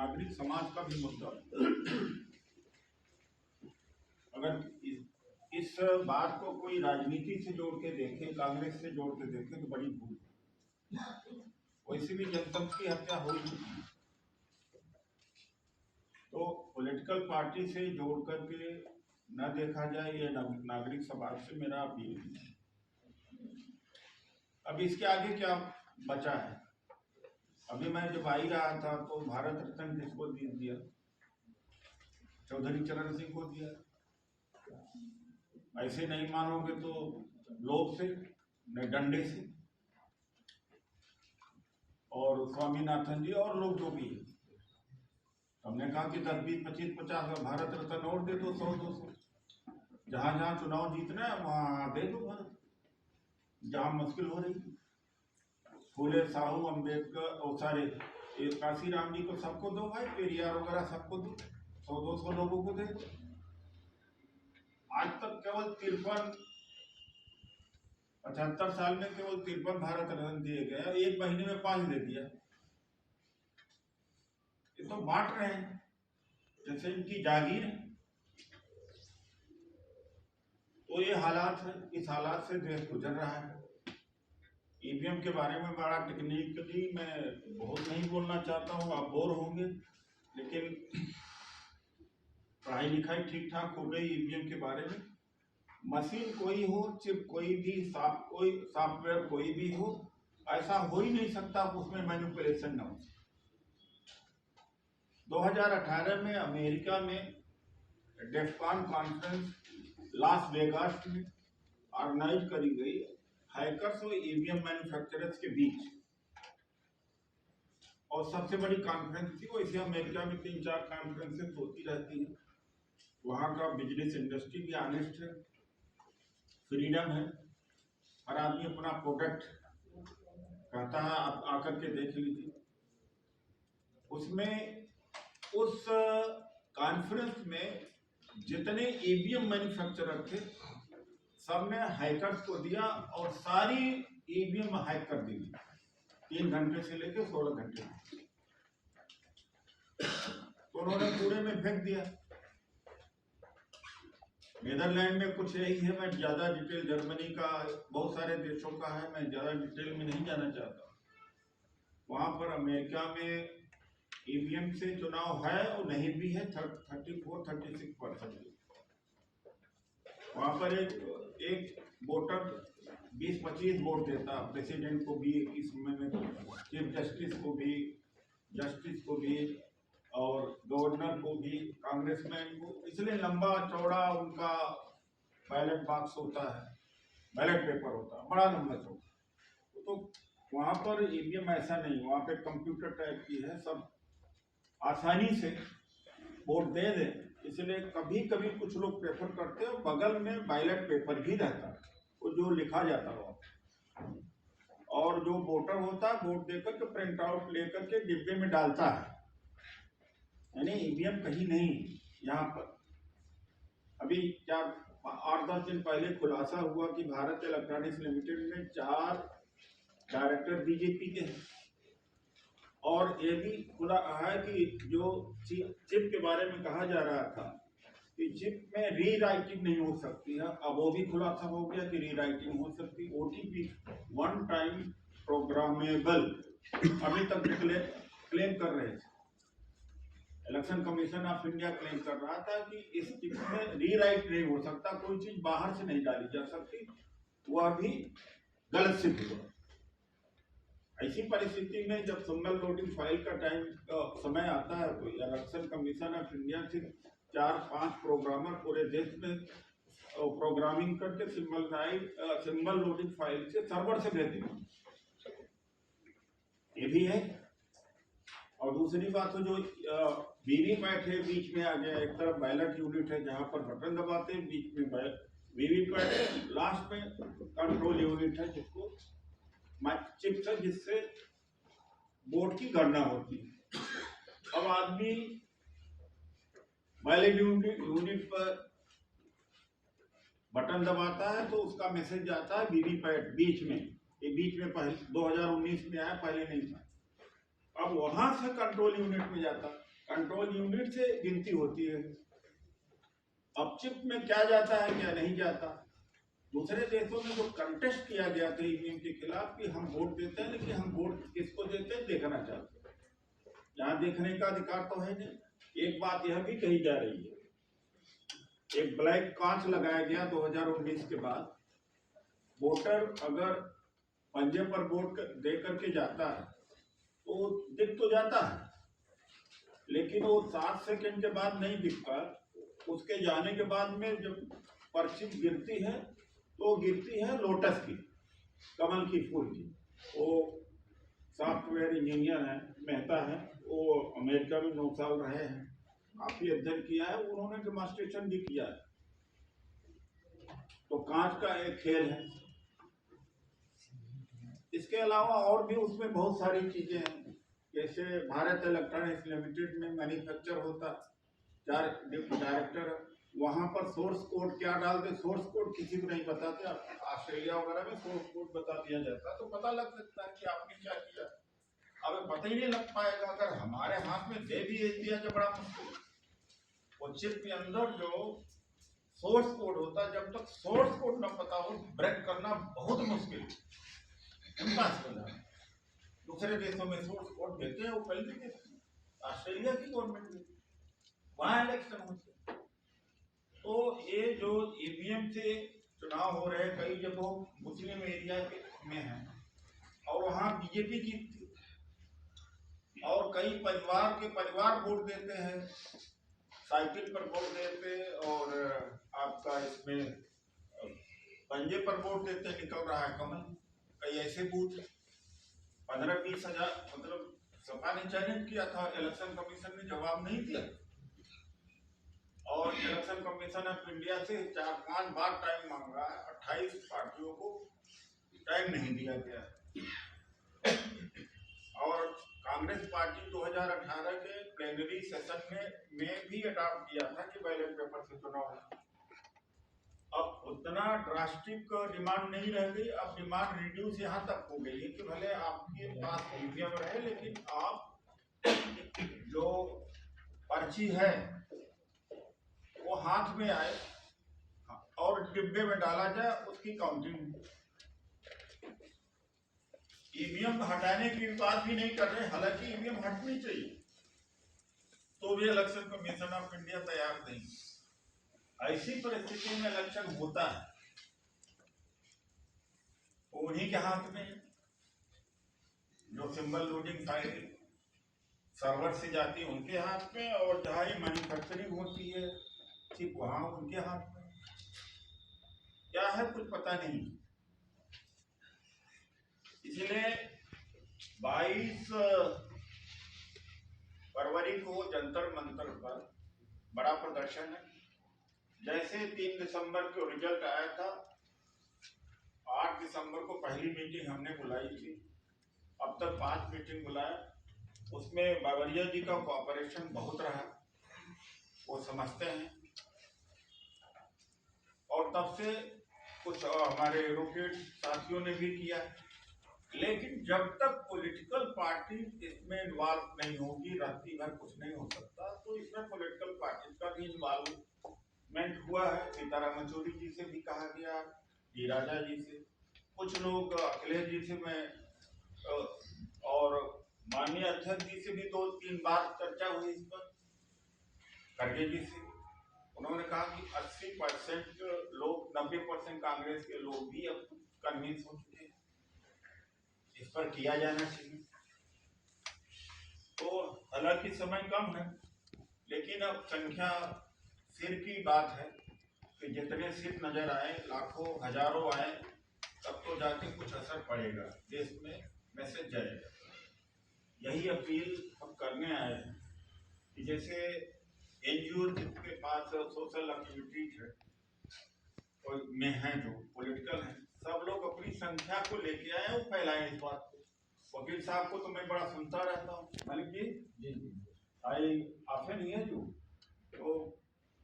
नागरिक समाज का भी मुद्दा है। अगर इस बात को कोई राजनीति से जोड़ के देखे, कांग्रेस से जोड़ के देखे तो बड़ी भूल है। वैसे भी जनतंत्र की हत्या हो ही नहीं, तो पॉलिटिकल पार्टी से जोड़ करके न देखा जाए, ये नागरिक समाज से मेरा अपील है। अब इसके आगे क्या बचा है? अभी मैं जब आ ही रहा था तो भारत रत्न किसको दिया? चौधरी चरण सिंह को दिया। ऐसे नहीं मानोगे तो लोभ से, न डंडे से, और स्वामीनाथन जी और लोग जो भी है, हमने कहा कि 10, 20, 25, 50 भारत रत्न और दे दो, 100, 200। जहां जहां चुनाव जीतना है वहां दे दो भारत, जहां मुश्किल हो रही। फूले, साहू, अम्बेडकर और सारे काशीराम जी को सबको दो भाई, पेरियार वगैरह सबको दो, 100, 200 लोगों को दे दो। आज तक केवल 75 साल में केवल 53 भारत रत्न दिए गए, एक महीने में 5 दे दिया। ये तो बांट रहे हैं जैसे इनकी जागीर है। तो ये हालात है, इस हालात से देश गुजर रहा है। ईवीएम के बारे में बड़ा टेक्निकली मैं बहुत नहीं बोलना चाहता हूँ, आप बोर होंगे, लेकिन पढ़ाई लिखाई ठीक ठाक हो गई ईवीएम के बारे में। मशीन कोई हो, चिप कोई भी, सॉफ्टवेयर कोई भी हो, ऐसा हो ही नहीं सकता उसमें मैनिपुलेशन ना हो। 2018 में अमेरिका में डेफकॉन कॉन्फ्रेंस लास वेगास में ऑर्गेनाइज करी गई हैकर्स और ईवीएम मैन्युफैक्चरर्स के बीच, और सबसे बड़ी कॉन्फ्रेंस थी। वैसे अमेरिका में 3-4 कॉन्फ्रेंसेस होती रहती हैं। वहाँ का बिजनेस इंडस्ट्री भी ऑनेस्ट है, फ्रीडम है, हर आदमी अपना प्रोडक्ट कहता है, आप आकर के देख लीजिए। उसमें उस कॉन्फ्रेंस में जितने ईवीएम मैन्युफैक्चरर थे सबने हैकर्स को दिया और सारी ईवीएम हैक कर दी 3 घंटे से लेकर 16 घंटे में। तो उन्होंने पूरे में फेंक दिया। नीदरलैंड में कुछ यही है, मैं ज्यादा डिटेल, जर्मनी का, बहुत सारे देशों का है, मैं ज्यादा डिटेल में नहीं जाना चाहता। वहां पर अमेरिका में ईवीएम से चुनाव है और नहीं भी है 34-36%। वहां पर एक वोटर 20-25 वोट देता, प्रेसिडेंट को भी, इस समय में चीफ जस्टिस को भी, जस्टिस को भी, और गवर्नर को भी, कांग्रेसमैन को। इसलिए लंबा चौड़ा उनका बैलेट बॉक्स होता है, बैलेट पेपर होता है, बड़ा लंबा चौड़ा। तो वहाँ पर ईवीएम ऐसा नहीं, वहाँ पे कंप्यूटर टाइप की है, सब आसानी से वोट दे दे। इसलिए कभी कभी कुछ लोग प्रेफर करते हैं बगल में बैलेट पेपर भी रहता है, वो जो लिखा जाता है, और जो वोटर होता है वोट देकर के प्रिंट आउट लेकर के डिब्बे में डालता है। यानी ईवीएम कहीं नहीं यहाँ पर। अभी 8-10 दिन पहले खुलासा हुआ कि भारत इलेक्ट्रॉनिक्स लिमिटेड में 4 डायरेक्टर बीजेपी के हैं, और ये भी खुला है कि जो चिप के बारे में कहा जा रहा था कि चिप में रीराइटिंग नहीं हो सकती है, अब वो भी खुलासा हो गया कि रीराइटिंग हो सकती। ओटीपी, वन टाइम प्रोग्रामेबल, अभी तक क्लेम कर रहे थे, election commission of India claim कर रहा था कि इस चिप में रीराइट नहीं हो सकता, कोई चीज बाहर से नहीं डाली जा सकती, वह भी गलत सिद्ध हुआ। ऐसी परिस्थिति में जब सिंगल लोडिंग फाइल का समय आता है तो इलेक्शन कमीशन ऑफ इंडिया से 4-5 प्रोग्रामर पूरे देश में प्रोग्रामिंग करके सिंगल लोडिंग फाइल से सर्वर से भेज देंगे, ये भी है। और दूसरी बात तो जो वीवीपैट है, बीच में आ गया, एक तरफ बैलेट यूनिट है जहां पर बटन दबाते हैं, बीच में वीवीपैट है, लास्ट में कंट्रोल यूनिट है जिसको चिप है, जिससे वोट की गणना होती है। अब आदमी बैलेट यूनिट पर बटन दबाता है तो उसका मैसेज आता है वीवीपैट बीच में, ये बीच में पहले 2019 में आया, पहले नहीं था। अब वहां से कंट्रोल यूनिट में जाता, कंट्रोल यूनिट से गिनती होती है। अब चिप में क्या जाता है क्या नहीं जाता। दूसरे देशों में जो कंटेस्ट किया गया था ईवीएम के खिलाफ कि हम वोट देते हैं, लेकिन हम वोट किसको देते हैं देखना चाहते हैं। यहाँ देखने का अधिकार तो है नहीं। एक बात यह भी कही जा रही है, एक ब्लैक कांच लगाया गया 2019 के बाद। वोटर अगर पंजे पर वोट दे करके जाता है तो दिख तो जाता है, लेकिन वो 7 सेकंड के बाद नहीं दिखता। उसके जाने के बाद में जब पर्ची गिरती है तो गिरती है लोटस की, कमल की फूल की। वो सॉफ्टवेयर इंजीनियर है, मेहता है, वो अमेरिका में 9 साल रहे हैं, काफी अध्ययन किया है, उन्होंने डेमोन्स्ट्रेशन भी किया है। तो कांच का एक खेल है। इसके अलावा और भी उसमें बहुत सारी चीजें हैं, जैसे भारत इलेक्ट्रॉनिक्स लिमिटेड में मैन्युफैक्चर होता, 4 डायरेक्टर, वहां पर सोर्स कोड क्या डालते, सोर्स कोड किसी को नहीं बताते। ऑस्ट्रेलिया वगैरह में सोर्स कोड बता दिया जाता तो पता लग सकता है कि आपने क्या किया। अब पता ही नहीं लग पाएगा। अगर हमारे हाथ में दे भी दिया तो बड़ा मुश्किल। वो चिप के अंदर जो सोर्स कोड होता है, जब तक सोर्स कोड न पता हो ब्रेक करना बहुत मुश्किल है। दूसरे देशों में सोर्स कोड देते हैं, वो पहले देते हैं। ऑस्ट्रेलिया की गवर्नमेंट में वहां इलेक्शन होते हैं। तो ये जो ईवीएम से चुनाव हो रहे हैं, कई जगहों मुस्लिम एरिया में है और वहां बीजेपी जीतती, और कई परिवार वोट देते हैं, साइकिल पर वोट देते, और आपका इसमें पंजे पर वोट देते, निकल रहा है कमल। कई ऐसे बूथ 15-20 हजार, मतलब सपा ने चैलेंज किया था, इलेक्शन कमीशन ने जवाब नहीं दिया, और इलेक्शन कमीशन ऑफ इंडिया से 4-5 बार टाइम मांगा है। 28 पार्टियों को टाइम नहीं दिया गया। और कांग्रेस पार्टी 2018 के प्लेनरी सेशन में भी अडॉप्ट किया था कि बैलेट पेपर से चुनाव हो। अब उतना ड्रास्टिक डिमांड नहीं रह गई। अब डिमांड रिड्यूस यहाँ तक हो गई है कि भले आपके पास ईवीएम रहे, लेकिन आप जो पर्ची है वो हाथ में आए और डिब्बे में डाला जाए, उसकी काउंटिंग। ईवीएम हटाने की बात भी नहीं कर रहे, हालांकि ईवीएम हटनी चाहिए, तो भी इलेक्शन कमीशन ऑफ इंडिया तैयार नहीं। ऐसी परिस्थिति में इलेक्शन होता है, उन्हीं के हाथ में जो सिंबल लोडिंग फाइल सर्वर से जाती है उनके हाथ में, और जहां मैन्युफैक्चरिंग होती है ठीक वहां उनके हाथ में। क्या है कुछ पता नहीं। इसलिए 22 फरवरी को जंतर मंतर पर बड़ा प्रदर्शन है। जैसे 3 दिसंबर को रिजल्ट आया था, 8 दिसंबर को पहली मीटिंग हमने बुलाई थी, अब तक 5 मीटिंग बुलाया। उसमें बाबरिया जी का कोऑपरेशन बहुत रहा, वो समझते हैं, और तब से कुछ हमारे एडवोकेट साथियों ने भी किया। लेकिन जब तक पॉलिटिकल पार्टी इसमें इन्वॉल्व नहीं होगी, रात्रि भर कुछ नहीं हो सकता। तो इसमें पॉलिटिकल पार्टी का भी इन्वॉल्वमेंट हुआ है। सीताराम येचुरी जी से भी कहा गया, डी राजा जी से, कुछ लोग अखिलेश जी से, मैं और माननीय अध्यक्ष जी से भी 2-3 बार चर्चा हुई इस पर, खड़गे जी से। उन्होंने कहा कि 80% लोग, 90% कांग्रेस के लोग भी अब कन्विंस हो चुके हैं, इस पर किया जाना चाहिए। तो हालांकि समय कम है, लेकिन अब संख्या सिर की बात है कि जितने सिर नजर आए, लाखों हजारों आए, तब तो जाके कुछ असर पड़ेगा, देश में मैसेज जाएगा। यही अपील हम करने आए हैं कि जैसे एनजीओ जिसके पास सोशल एक्टिविटीज है और में है, जो पॉलिटिकल है, सब लोग अपनी संख्या को लेके आए और फैलाएं इस बात को। वकील साहब को तो मैं बड़ा सुनता रहता हूँ, Malik ji I often here you, तो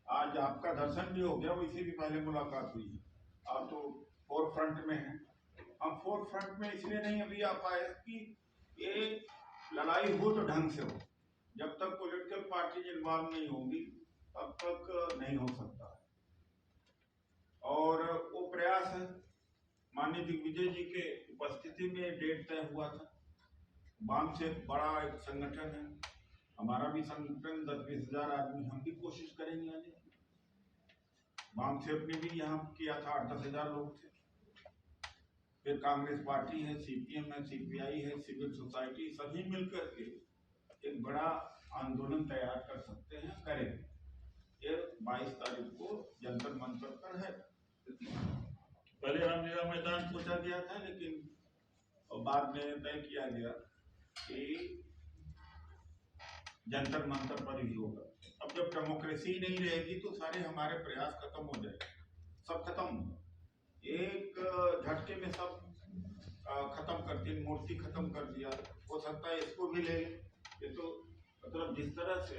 आज आपका दर्शन भी हो गया, इसी भी पहले मुलाकात हुई है। आप तो फोर फ्रंट में हैं, हम फोर फ्रंट में इसलिए नहीं अभी आ पाए कि ये लड़ाई हो तो ढंग से हो। जब तक पॉलिटिकल पार्टी इन्वॉल्व नहीं होंगी तब तक नहीं हो सकता। और वो प्रयास है, माननीय दिग्विजय जी के उपस्थिति में डेट तय हुआ था। बाम से बड़ा एक संगठन है, हमारा भी संगठन 10-20 हजार आदमी, हम भी कोशिश करेंगे आने। बाम सेप ने भी यहाँ किया था, 8-10 हजार लोग थे। फिर कांग्रेस पार्टी है, सीपीएम है, सीपीआई है, सिविल सोसाइटी, सभी मिलकर के एक बड़ा आंदोलन तैयार कर सकते हैं, करेंगे। ये 22 तारीख को जंतर मंतर पर है। पहले रामलीला मैदान सोचा गया था, लेकिन बाद में तय किया गया कि जंतर मंतर पर ही होगा। अब जब डेमोक्रेसी नहीं रहेगी तो सारे हमारे प्रयास खत्म हो जाएंगे, सब खत्म, एक झटके में सब खत्म कर दिया, मूर्ति खत्म कर दिया। हो सकता है इसको भी ले, ये तो मतलब जिस तरह से